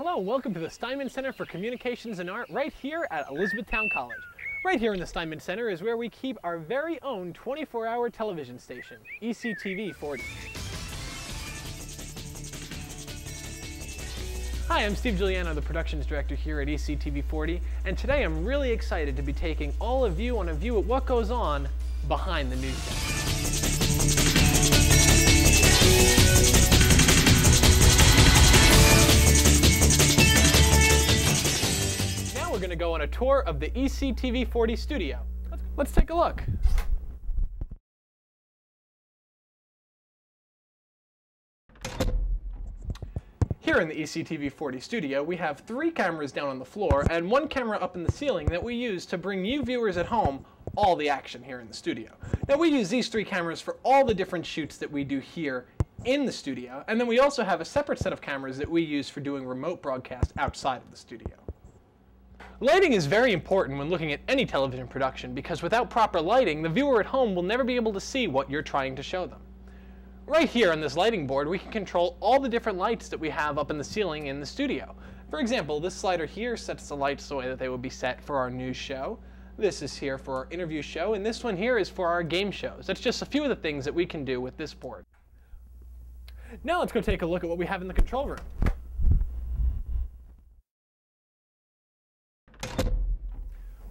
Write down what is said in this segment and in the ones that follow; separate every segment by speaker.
Speaker 1: Hello, welcome to the Steinman Center for Communications and Art right here at Elizabethtown College. Right here in the Steinman Center is where we keep our very own 24-hour television station, ECTV40. Hi, I'm Steve Juliano, the Productions Director here at ECTV40, and today I'm really excited to be taking all of you on a view at what goes on behind the newsdesk. We're going to go on a tour of the ECTV40 studio. Let's take a look. Here in the ECTV40 studio, we have 3 cameras down on the floor and 1 camera up in the ceiling that we use to bring you viewers at home all the action here in the studio. Now we use these 3 cameras for all the different shoots that we do here in the studio, and then we also have a separate set of cameras that we use for doing remote broadcast outside of the studio. Lighting is very important when looking at any television production because without proper lighting, the viewer at home will never be able to see what you're trying to show them. Right here on this lighting board, we can control all the different lights that we have up in the ceiling in the studio. For example, this slider here sets the lights the way that they would be set for our news show. This is here for our interview show, and this one here is for our game shows. That's just a few of the things that we can do with this board. Now let's go take a look at what we have in the control room.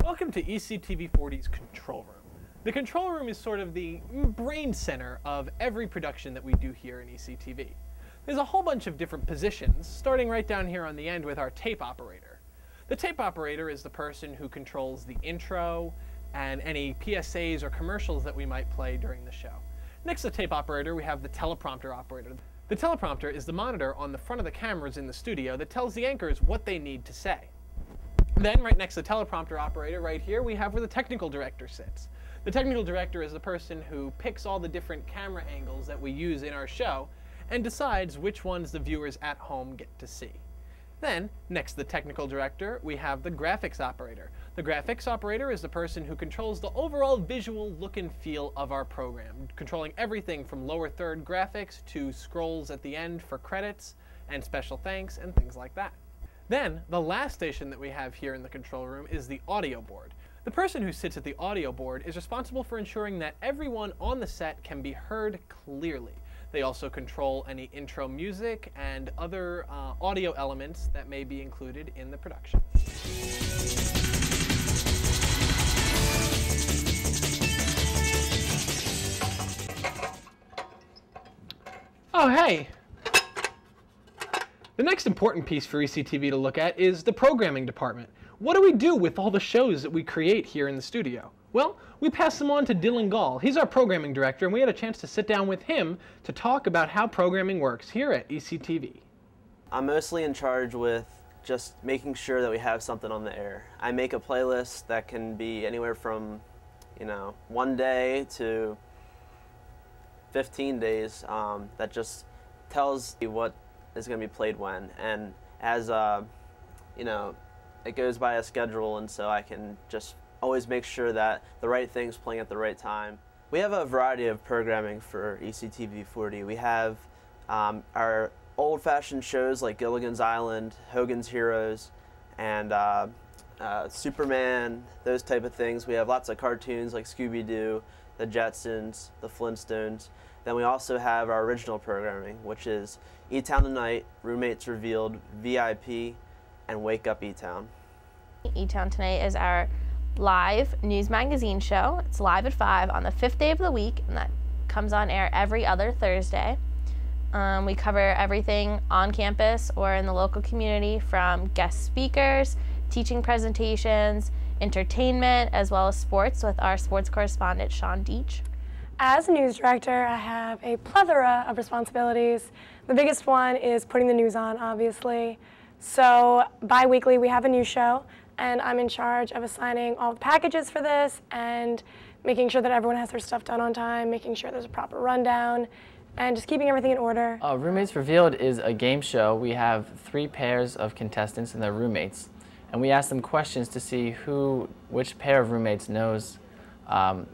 Speaker 1: Welcome to ECTV40's control room. The control room is sort of the brain center of every production that we do here in ECTV. There's a whole bunch of different positions, starting right down here on the end with our tape operator. The tape operator is the person who controls the intro and any PSAs or commercials that we might play during the show. Next to the tape operator, we have the teleprompter operator. The teleprompter is the monitor on the front of the cameras in the studio that tells the anchors what they need to say. Then, right next to the teleprompter operator, right here, we have where the technical director sits. The technical director is the person who picks all the different camera angles that we use in our show and decides which ones the viewers at home get to see. Then, next to the technical director, we have the graphics operator. The graphics operator is the person who controls the overall visual look and feel of our program, controlling everything from lower third graphics to scrolls at the end for credits and special thanks and things like that. Then, the last station that we have here in the control room is the audio board. The person who sits at the audio board is responsible for ensuring that everyone on the set can be heard clearly. They also control any intro music and other audio elements that may be included in the production. Oh, hey! The next important piece for ECTV to look at is the programming department. What do we do with all the shows that we create here in the studio? Well, we pass them on to Dylan Gall. He's our programming director, and we had a chance to sit down with him to talk about how programming works here at ECTV.
Speaker 2: I'm mostly in charge with just making sure that we have something on the air. I make a playlist that can be anywhere from, 1 day to 15 days that just tells you what is going to be played when, and as it goes by a schedule, and so I can just always make sure that the right thing's playing at the right time. We have a variety of programming for ECTV40. We have our old-fashioned shows like Gilligan's Island, Hogan's Heroes, and Superman, those type of things. We have lots of cartoons like Scooby-Doo, the Jetsons, the Flintstones. Then we also have our original programming, which is E-Town Tonight, Roommates Revealed, VIP, and Wake Up E-Town.
Speaker 3: E-Town Tonight is our live news magazine show. It's live at 5 on the 5th day of the week, and that comes on air every other Thursday. We cover everything on campus or in the local community, from guest speakers, teaching presentations, entertainment, as well as sports with our sports correspondent, Sean Deach.
Speaker 4: As a news director, I have a plethora of responsibilities. The biggest one is putting the news on, obviously. So bi-weekly we have a news show, and I'm in charge of assigning all the packages for this and making sure that everyone has their stuff done on time, making sure there's a proper rundown, and just keeping everything in order.
Speaker 5: Roommates Revealed is a game show. We have 3 pairs of contestants and their roommates, and we ask them questions to see which pair of roommates knows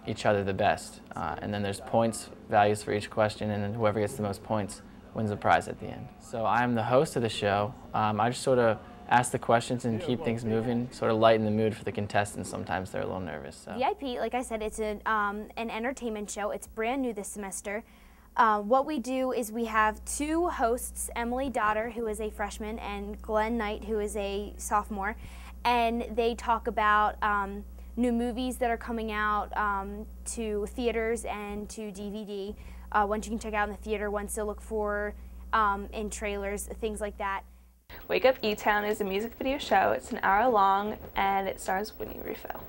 Speaker 5: each other the best. And then there's points, values for each question, and then whoever gets the most points wins a prize at the end. So I'm the host of the show. I just sort of ask the questions and keep things moving, sort of lighten the mood for the contestants. Sometimes they're a little nervous. So.
Speaker 6: VIP, like I said, it's an entertainment show. It's brand new this semester. What we do is we have two hosts, Emily Dotter, who is a freshman, and Glenn Knight, who is a sophomore, and they talk about new movies that are coming out to theaters and to DVD, ones you can check out in the theater, ones to look for in trailers, things like that.
Speaker 7: Wake Up E-Town is a music video show. It's an hour long and it stars Whitney Ruffo.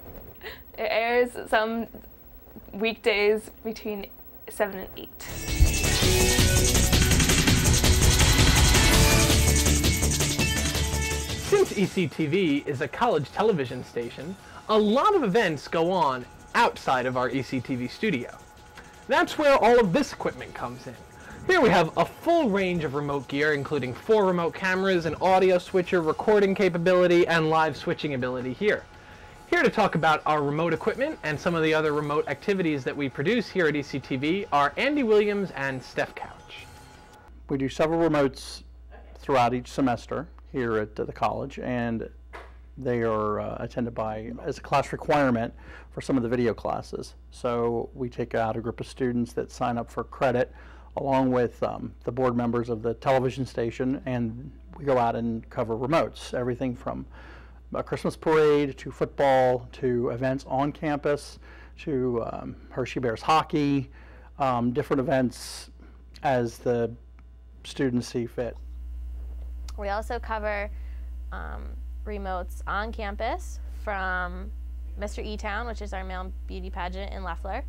Speaker 7: It airs some weekdays between 7 and 8.
Speaker 1: Since ECTV is a college television station, a lot of events go on outside of our ECTV studio. That's where all of this equipment comes in. Here we have a full range of remote gear, including 4 remote cameras, an audio switcher, recording capability, and live switching ability here. Here to talk about our remote equipment and some of the other remote activities that we produce here at ECTV are Andy Williams and Steph Couch.
Speaker 8: We do several remotes throughout each semester here at the college, and they are attended by as a class requirement for some of the video classes. So we take out a group of students that sign up for credit along with the board members of the television station, and we go out and cover remotes, everything from a Christmas parade to football to events on campus to Hershey Bears hockey, different events as the students see fit.
Speaker 3: We also cover remotes on campus from Mr. E-Town, which is our male beauty pageant in Leffler.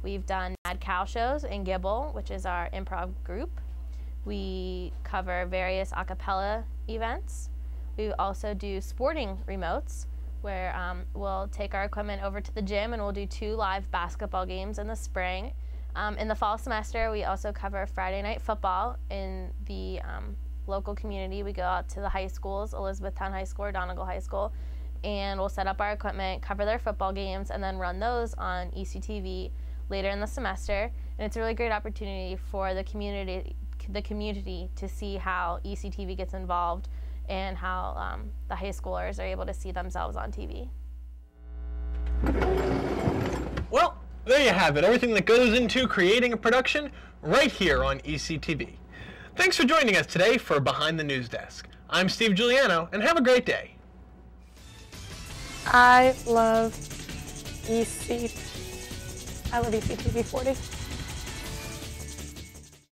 Speaker 3: We've done Mad Cow shows in Gibble, which is our improv group. We cover various a cappella events. We also do sporting remotes, where we'll take our equipment over to the gym and we'll do 2 live basketball games in the spring. In the fall semester, we also cover Friday night football in the local community. We go out to the high schools, Elizabethtown High School or Donegal High School, and we'll set up our equipment, cover their football games, and then run those on ECTV later in the semester. And it's a really great opportunity for the community to see how ECTV gets involved and how the high schoolers are able to see themselves on TV.
Speaker 1: Well, there you have it, everything that goes into creating a production right here on ECTV. Thanks for joining us today for Behind the News Desk. I'm Steve Juliano, and have a great day.
Speaker 4: I love ECTV40.